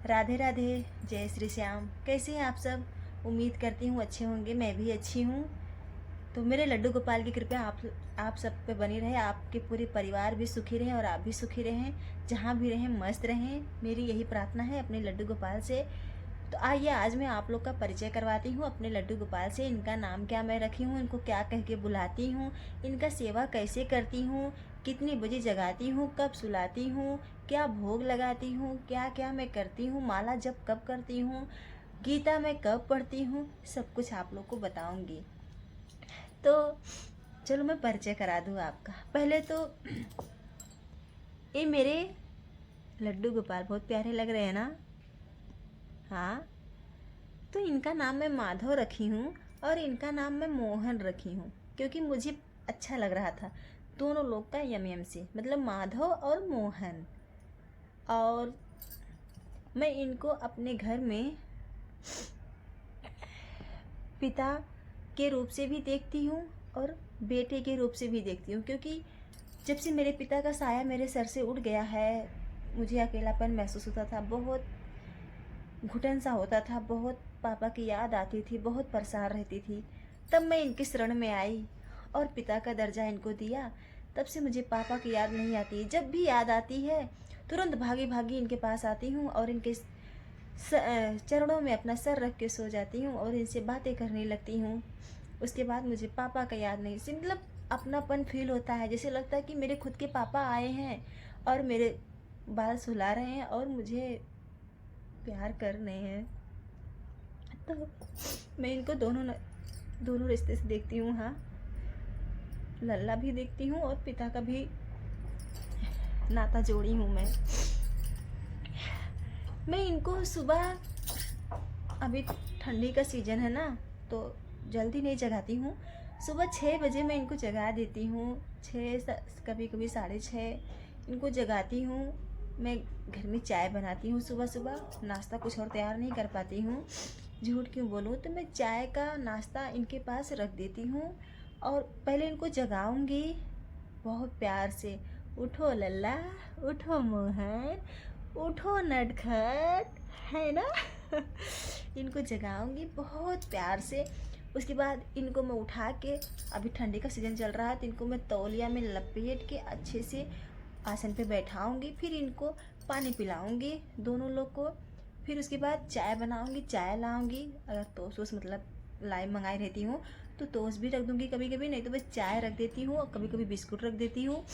राधे राधे, जय श्री श्याम। कैसे हैं आप सब? उम्मीद करती हूँ अच्छे होंगे। मैं भी अच्छी हूँ। तो मेरे लड्डू गोपाल की कृपया आप सब पे बनी रहे। आपके पूरे परिवार भी सुखी रहें और आप भी सुखी रहें। जहाँ भी रहें मस्त रहें, मेरी यही प्रार्थना है अपने लड्डू गोपाल से। तो आइए आज मैं आप लोग का परिचय करवाती हूँ अपने लड्डू गोपाल से। इनका नाम क्या मैं रखी हूँ, इनको क्या कह के बुलाती हूँ, इनका सेवा कैसे करती हूँ, कितनी बजे जगाती हूँ, कब सुलाती हूँ, क्या भोग लगाती हूँ, क्या क्या मैं करती हूँ, माला जब कब करती हूँ, गीता मैं कब पढ़ती हूँ, सब कुछ आप लोग को बताऊँगी। तो चलो मैं परिचय करा दूँ आपका। पहले तो ये मेरे लड्डू गोपाल बहुत प्यारे लग रहे हैं ना। हाँ, तो इनका नाम मैं माधव रखी हूँ और इनका नाम मैं मोहन रखी हूँ, क्योंकि मुझे अच्छा लग रहा था दोनों लोग का यम यम से, मतलब माधव और मोहन। और मैं इनको अपने घर में पिता के रूप से भी देखती हूँ और बेटे के रूप से भी देखती हूँ, क्योंकि जब से मेरे पिता का साया मेरे सर से उठ गया है, मुझे अकेलापन महसूस होता था, बहुत घुटन सा होता था, बहुत पापा की याद आती थी, बहुत परेशान रहती थी। तब मैं इनकी शरण में आई और पिता का दर्जा इनको दिया। तब से मुझे पापा की याद नहीं आती। जब भी याद आती है तुरंत भागी भागी इनके पास आती हूँ और इनके चरणों में अपना सर रख के सो जाती हूँ और इनसे बातें करने लगती हूँ। उसके बाद मुझे पापा का याद नहीं, मतलब अपनापन फील होता है, जैसे लगता है कि मेरे खुद के पापा आए हैं और मेरे बाल सुला रहे हैं और मुझे प्यार कर रहे हैं। तो मैं इनको दोनों रिश्ते से देखती हूँ। हाँ, लल्ला भी देखती हूँ और पिता का भी नाता जोड़ी हूँ मैं इनको सुबह, अभी ठंडी का सीज़न है ना, तो जल्दी नहीं जगाती हूँ। सुबह 6 बजे मैं इनको जगा देती हूँ, कभी कभी 6:30 इनको जगाती हूँ। मैं घर में चाय बनाती हूँ सुबह सुबह, नाश्ता कुछ और तैयार नहीं कर पाती हूँ, झूठ क्यों बोलूँ। तो मैं चाय का नाश्ता इनके पास रख देती हूँ और पहले इनको जगाऊंगी बहुत प्यार से। उठो लल्ला, उठो मोहन, उठो नटखट, है ना। इनको जगाऊंगी बहुत प्यार से। उसके बाद इनको मैं उठा के, अभी ठंडी का सीज़न चल रहा है तो इनको मैं तौलिया में लपेट के अच्छे से आसन पे बैठाऊंगी। फिर इनको पानी पिलाऊंगी दोनों लोग को। फिर उसके बाद चाय बनाऊंगी, चाय लाऊंगी। अगर टोस्ट वोस्ट मतलब लाइव मंगाई रहती हूँ तो टोस्ट भी रख दूंगी कभी कभी, नहीं तो बस चाय रख देती हूँ और कभी कभी बिस्कुट रख देती हूँ।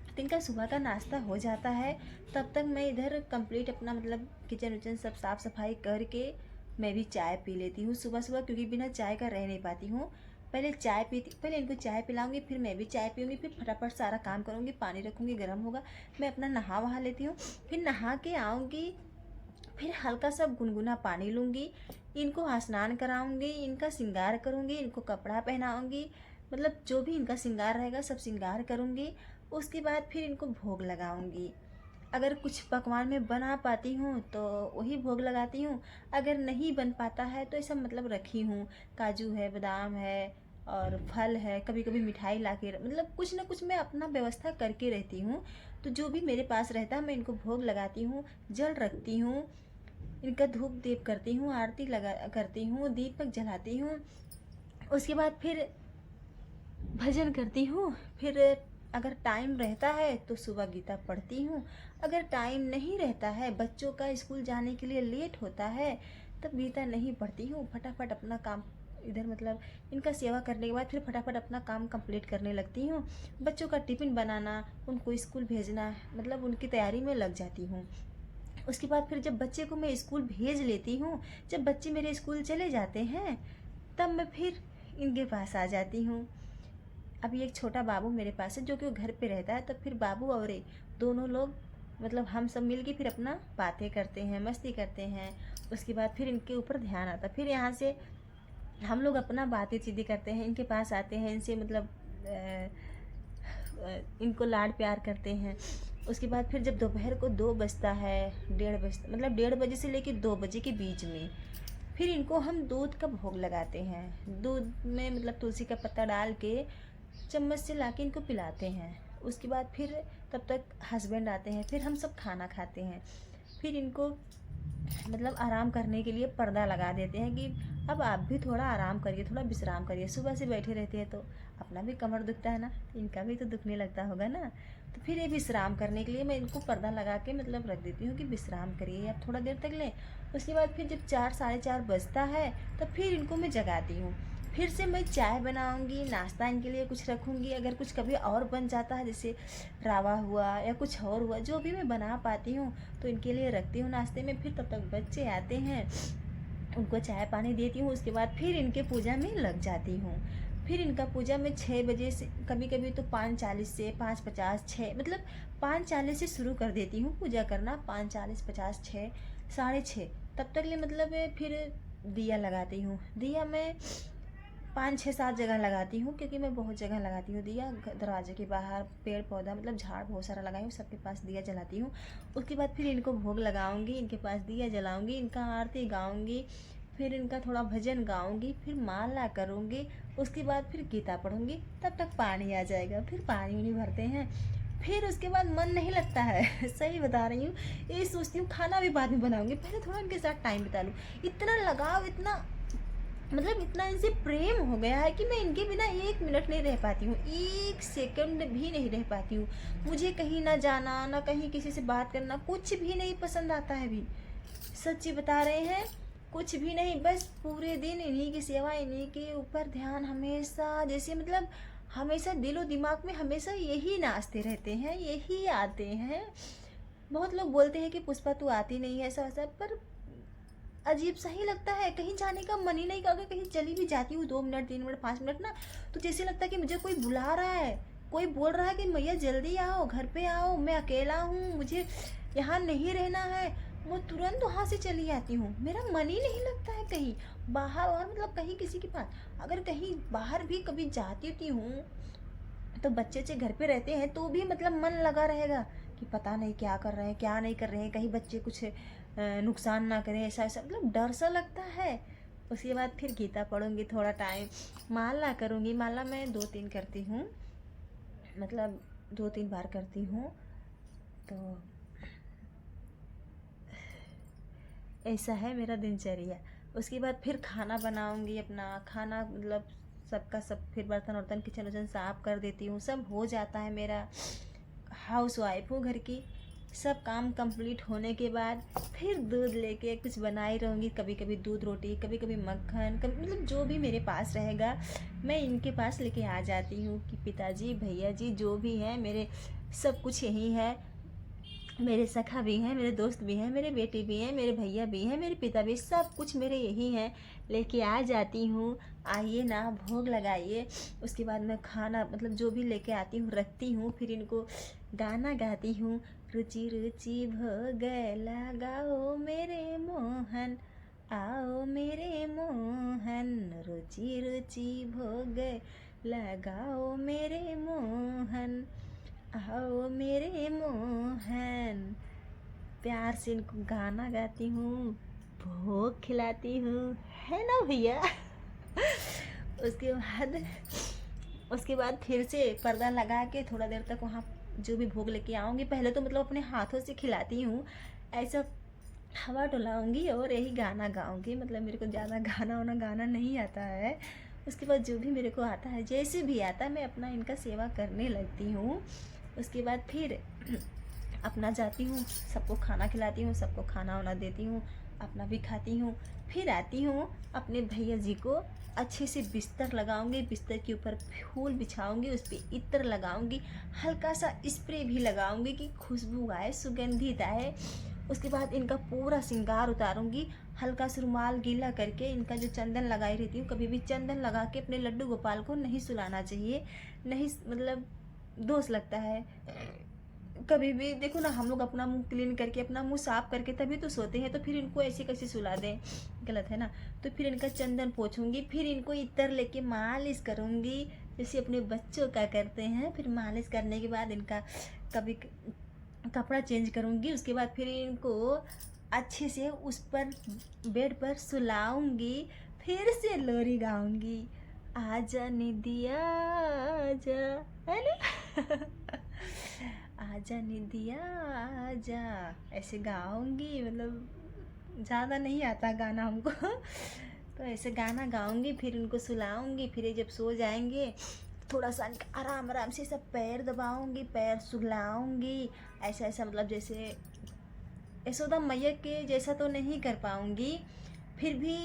तो इनका सुबह का नाश्ता हो जाता है। तब तक मैं इधर कंप्लीट अपना मतलब किचन विचन सब साफ़ सफाई करके मैं भी चाय पी लेती हूँ सुबह सुबह, क्योंकि बिना चाय का रह नहीं पाती हूँ। पहले इनको चाय पिलाऊंगी, फिर मैं भी चाय पीऊँगी, फिर फटाफट सारा काम करूँगी, पानी रखूँगी, गर्म होगा, मैं अपना नहा वहा लेती हूँ। फिर नहा के आऊँगी, फिर हल्का सा गुनगुना पानी लूँगी, इनको स्नान कराऊँगी, इनका श्रृंगार करूँगी, इनको कपड़ा पहनाऊँगी, मतलब जो भी इनका श्रृंगार रहेगा सब श्रृंगार करूँगी। उसके बाद फिर इनको भोग लगाऊंगी। अगर कुछ पकवान में बना पाती हूँ तो वही भोग लगाती हूँ, अगर नहीं बन पाता है तो ऐसा मतलब रखी हूँ, काजू है, बादाम है और फल है, कभी कभी मिठाई ला के, मतलब कुछ ना कुछ मैं अपना व्यवस्था करके रहती हूँ। तो जो भी मेरे पास रहता है मैं इनको भोग लगाती हूँ, जल रखती हूँ, इनका धूप दीप करती हूँ, आरती लगा करती हूँ, दीपक जलाती हूँ। उसके बाद फिर भजन करती हूँ। फिर अगर टाइम रहता है तो सुबह गीता पढ़ती हूँ। अगर टाइम नहीं रहता है, बच्चों का स्कूल जाने के लिए लेट होता है, तब गीता नहीं पढ़ती हूँ, फटाफट अपना काम इधर मतलब इनका सेवा करने के बाद फिर फटाफट अपना काम कंप्लीट करने लगती हूँ। बच्चों का टिफ़िन बनाना, उनको स्कूल भेजना, मतलब उनकी तैयारी में लग जाती हूँ। उसके बाद फिर जब बच्चे को मैं स्कूल भेज लेती हूँ, जब बच्चे मेरे स्कूल चले जाते हैं, तब मैं फिर इनके पास आ जाती हूँ। अभी एक छोटा बाबू मेरे पास है जो कि वो घर पे रहता है, तो फिर बाबू और ये दोनों लोग मतलब हम सब मिल के फिर अपना बातें करते हैं, मस्ती करते हैं। उसके बाद फिर इनके ऊपर ध्यान आता, फिर यहाँ से हम लोग अपना बातें चीतें करते हैं, इनके पास आते हैं, इनसे मतलब इनको लाड प्यार करते हैं। उसके बाद फिर जब दोपहर को 2 बजता है, 1:30 बजता, मतलब 1:30 से लेकर 2 बजे के बीच में, फिर इनको हम दूध का भोग लगाते हैं। दूध में मतलब तुलसी का पत्ता डाल के चम्मच से लाके इनको पिलाते हैं। उसके बाद फिर तब तक हस्बैंड आते हैं, फिर हम सब खाना खाते हैं। फिर इनको मतलब आराम करने के लिए पर्दा लगा देते हैं कि अब आप भी थोड़ा आराम करिए, थोड़ा विश्राम करिए। सुबह से बैठे रहते हैं तो अपना भी कमर दुखता है ना, इनका भी तो दुखने लगता होगा ना। तो फिर ये विश्राम करने के लिए मैं इनको पर्दा लगा के मतलब रख देती हूँ कि विश्राम करिए आप थोड़ा देर तक लें। उसके बाद फिर जब 4 साढ़े 4 बजता है तो फिर इनको मैं जगाती हूँ। फिर से मैं चाय बनाऊंगी, नाश्ता इनके लिए कुछ रखूंगी। अगर कुछ कभी और बन जाता है, जैसे रावा हुआ या कुछ और हुआ, जो भी मैं बना पाती हूँ तो इनके लिए रखती हूँ नाश्ते में। फिर तब तक बच्चे आते हैं, उनको चाय पानी देती हूँ। उसके बाद फिर इनके पूजा में लग जाती हूँ। फिर इनका पूजा मैं 6 बजे से, कभी कभी तो 5:40 से 5:50 6, मतलब 5:40 से शुरू कर देती हूँ पूजा करना। 5:40 50 6 6:30 तब तक ले मतलब फिर दिया लगाती हूँ। दिया मैं 5 6 7 जगह लगाती हूँ, क्योंकि मैं बहुत जगह लगाती हूँ दिया। दरवाजे के बाहर, पेड़ पौधा मतलब झाड़ बहुत सारा लगाई हूँ, सबके पास दिया जलाती हूँ। उसके बाद फिर इनको भोग लगाऊंगी, इनके पास दिया जलाऊंगी, इनका आरती गाऊंगी, फिर इनका थोड़ा भजन गाऊंगी, फिर माला करूँगी। उसके बाद फिर गीता पढ़ूंगी। तब तक पानी आ जाएगा, फिर पानी उनी भरते हैं। फिर उसके बाद मन नहीं लगता है सही बता रही हूँ। ये सोचती हूँ खाना भी बाद में बनाऊंगी, पहले थोड़ा इनके साथ टाइम बिता लूँ। इतना लगाव, इतना मतलब इतना इनसे प्रेम हो गया है कि मैं इनके बिना 1 मिनट नहीं रह पाती हूँ, 1 सेकंड भी नहीं रह पाती हूँ। मुझे कहीं ना जाना, ना कहीं किसी से बात करना, कुछ भी नहीं पसंद आता है भी। सच्ची बता रहे हैं, कुछ भी नहीं। बस पूरे दिन इन्हीं की सेवा, इन्हीं के ऊपर ध्यान हमेशा, जैसे मतलब हमेशा दिलो दिमाग में हमेशा यही नाचते रहते हैं, यही आते हैं। बहुत लोग बोलते हैं कि पुष्पा तू आती नहीं है, ऐसा वैसा, पर अजीब सा ही लगता है। कहीं जाने का मन ही नहीं करता। कहीं चली भी जाती हूँ 2 मिनट 3 मिनट 5 मिनट ना, तो जैसे लगता है कि मुझे कोई बुला रहा है, कोई बोल रहा है कि मैया जल्दी आओ, घर पे आओ, मैं अकेला हूँ, मुझे यहाँ नहीं रहना है। मैं तुरंत वहाँ से चली आती हूँ, मेरा मन ही नहीं लगता है कहीं बाहर। और मतलब कहीं किसी के पास, अगर कहीं बाहर भी कभी जाती हूँ तो बच्चे घर पे रहते हैं तो भी मतलब मन लगा रहेगा कि पता नहीं क्या कर रहे हैं, क्या नहीं कर रहे हैं, कहीं बच्चे कुछ नुकसान ना करें, ऐसा ऐसा मतलब डर सा लगता है। उसके बाद फिर गीता पढ़ूंगी थोड़ा टाइम, माला करूंगी। माला मैं 2 3 करती हूँ, मतलब 2 3 बार करती हूँ। तो ऐसा है मेरा दिनचर्या। उसके बाद फिर खाना बनाऊंगी, अपना खाना मतलब सबका सब, फिर बर्तन वर्तन किचन वचन साफ कर देती हूँ, सब हो जाता है मेरा। हाउस वाइफ हूँ घर की। सब काम कंप्लीट होने के बाद फिर दूध लेके कुछ बनाई रहूँगी। कभी कभी दूध रोटी, कभी कभी मक्खन, कभी मतलब जो भी मेरे पास रहेगा मैं इनके पास लेके आ जाती हूँ कि पिताजी भैया जी जो भी हैं मेरे, सब कुछ यही है। मेरे सखा भी हैं, मेरे दोस्त भी हैं, मेरे बेटे भी हैं, मेरे भैया भी हैं, मेरे पिता भी, सब कुछ मेरे यही हैं। लेके आ जाती हूँ, आइए ना भोग लगाइए। उसके बाद मैं खाना मतलब जो भी लेके आती हूँ रखती हूँ, फिर इनको गाना गाती हूँ। रुचि रुचि भोग लगाओ मेरे मोहन, आओ मेरे मोहन, रुचि रुचि भोग लगाओ मेरे मोहन, आओ मेरे मोहन। प्यार से इनको गाना गाती हूँ, भोग खिलाती हूँ, है ना भैया उसके बाद फिर से पर्दा लगा के थोड़ा देर तक वहाँ जो भी भोग लेके आऊँगी, पहले तो मतलब अपने हाथों से खिलाती हूँ, ऐसा हवा डुलाऊँगी और यही गाना गाऊँगी। मतलब मेरे को ज़्यादा गाना वाना गाना नहीं आता है। उसके बाद जो भी मेरे को आता है, जैसे भी आता है, मैं अपना इनका सेवा करने लगती हूँ। उसके बाद फिर अपना जाती हूँ, सबको खाना खिलाती हूँ, सबको खाना वाना देती हूँ, अपना भी खाती हूँ। फिर आती हूँ अपने भैया जी को अच्छे से बिस्तर लगाऊंगी, बिस्तर के ऊपर फूल बिछाऊंगी, उस पर इत्र लगाऊंगी, हल्का सा स्प्रे भी लगाऊंगी कि खुशबू आए, सुगंधित आए। उसके बाद इनका पूरा श्रृंगार उतारूंगी, हल्का सा रुमाल गीला करके। इनका जो चंदन लगाई रहती हूँ, कभी भी चंदन लगा के अपने लड्डू गोपाल को नहीं सुलाना चाहिए, नहीं मतलब दोष लगता है। कभी भी देखो ना, हम लोग अपना मुंह क्लीन करके, अपना मुंह साफ करके तभी तो सोते हैं, तो फिर इनको ऐसे कैसे सुला दें, गलत है ना। तो फिर इनका चंदन पोछूंगी, फिर इनको इत्र लेके मालिश करूंगी, जैसे अपने बच्चों का करते हैं। फिर मालिश करने के बाद इनका कभी कपड़ा चेंज करूंगी। उसके बाद फिर इनको अच्छे से उस पर बेड पर सुलाऊंगी, फिर से लोरी गाऊंगी, आजा निदिया आजा, है ना आजा निदिया आजा, ऐसे गाऊंगी। मतलब ज़्यादा नहीं आता गाना हमको। तो ऐसे गाना गाऊंगी, फिर उनको सुलाऊंगी, फिर ये जब सो जाएंगे थोड़ा सा इनका आराम आराम से सब पैर दबाऊंगी, पैर सुलाऊंगी। ऐसा ऐसा मतलब जैसे यशोदा मैया के जैसा तो नहीं कर पाऊंगी, फिर भी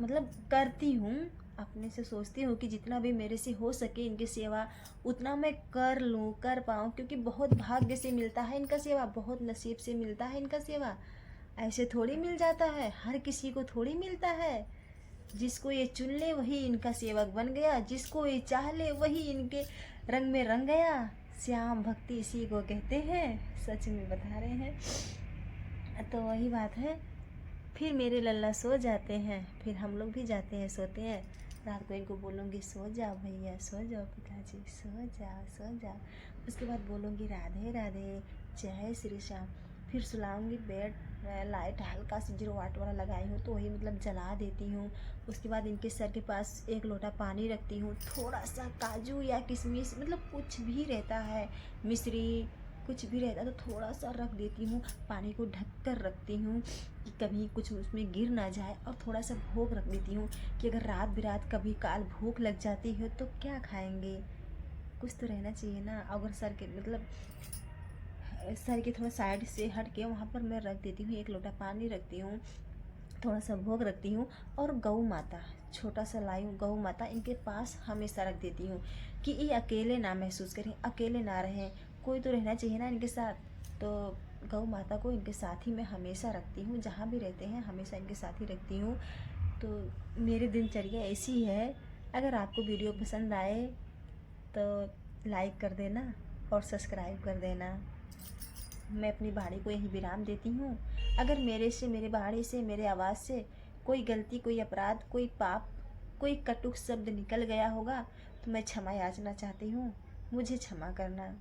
मतलब करती हूँ। अपने से सोचती हूँ कि जितना भी मेरे से हो सके इनकी सेवा उतना मैं कर लूँ, कर पाऊँ, क्योंकि बहुत भाग्य से मिलता है इनका सेवा, बहुत नसीब से मिलता है इनका सेवा। ऐसे थोड़ी मिल जाता है, हर किसी को थोड़ी मिलता है। जिसको ये चुन ले वही इनका सेवक बन गया, जिसको ये चाह ले वही इनके रंग में रंग गया। श्याम भक्ति इसी को कहते हैं, सच में बता रहे हैं। तो वही बात है। फिर मेरे लल्ला सो जाते हैं, फिर हम लोग भी जाते हैं सोते हैं। रात को इनको बोलूँगी सो जाओ भैया, सो जाओ पिताजी, सो जाओ सो जाओ। उसके बाद बोलूँगी राधे राधे, जय श्री श्याम। फिर सुलाऊँगी, बेड लाइट हल्का सी 0 वाट वाला लगाई हूँ तो वही मतलब जला देती हूँ। उसके बाद इनके सर के पास 1 लोटा पानी रखती हूँ, थोड़ा सा काजू या किशमिश मतलब कुछ भी रहता है, मिश्री कुछ भी रहता है तो थोड़ा सा रख देती हूँ। पानी को ढक कर रखती हूँ कि कभी कुछ उसमें गिर ना जाए, और थोड़ा सा भोग रख देती हूँ कि अगर रात बिरात कभी काल भूख लग जाती है तो क्या खाएंगे, कुछ तो रहना चाहिए ना। अगर सर के मतलब सर के थोड़ा साइड से हट के वहाँ पर मैं रख देती हूँ, 1 लोटा पानी रखती हूँ, थोड़ा सा भोग रखती हूँ। और गौ माता छोटा सा लाई हूँ, गौ माता इनके पास हमेशा रख देती हूँ कि ये अकेले ना महसूस करें, अकेले ना रहें, कोई तो रहना चाहिए ना इनके साथ। तो गौ माता को इनके साथ ही मैं हमेशा रखती हूँ, जहाँ भी रहते हैं हमेशा इनके साथ ही रखती हूँ। तो मेरी दिनचर्या ऐसी है। अगर आपको वीडियो पसंद आए तो लाइक कर देना और सब्सक्राइब कर देना। मैं अपनी वाणी को यहीं विराम देती हूँ। अगर मेरे से, मेरे वाणी से, मेरे आवाज़ से कोई गलती, कोई अपराध, कोई पाप, कोई कटुक शब्द निकल गया होगा तो मैं क्षमा याचना चाहती हूँ, मुझे क्षमा करना।